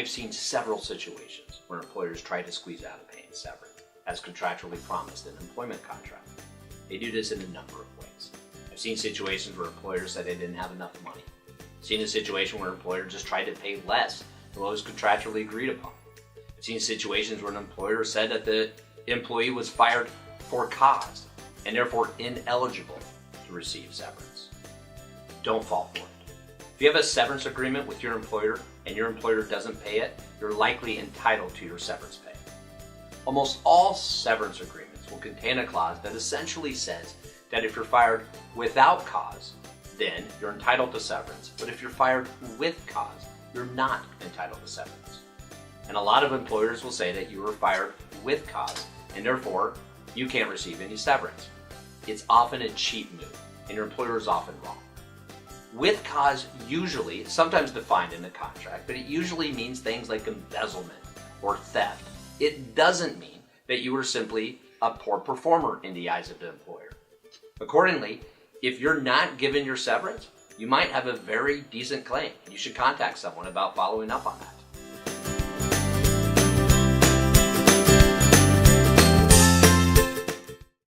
seen several situations where employers try to squeeze out of paying severance, as contractually promised in an employment contract. They do this in a number of ways. I've seen situations where employers said they didn't have enough money. I've seen a situation where an employer just tried to pay less than what was contractually agreed upon. I've seen situations where an employer said that the employee was fired for cause and therefore ineligible to receive severance. Don't fall for it. If you have a severance agreement with your employer and your employer doesn't pay it, you're likely entitled to your severance pay. Almost all severance agreements will contain a clause that essentially says that if you're fired without cause, then you're entitled to severance, but if you're fired with cause, you're not entitled to severance. And a lot of employers will say that you were fired with cause, and therefore you can't receive any severance. It's often a cheap move, and your employer is often wrong. With cause usually, sometimes defined in the contract, but it usually means things like embezzlement or theft. It doesn't mean that you were simply a poor performer in the eyes of the employer. Accordingly, if you're not given your severance, you might have a very decent claim. You should contact someone about following up on that.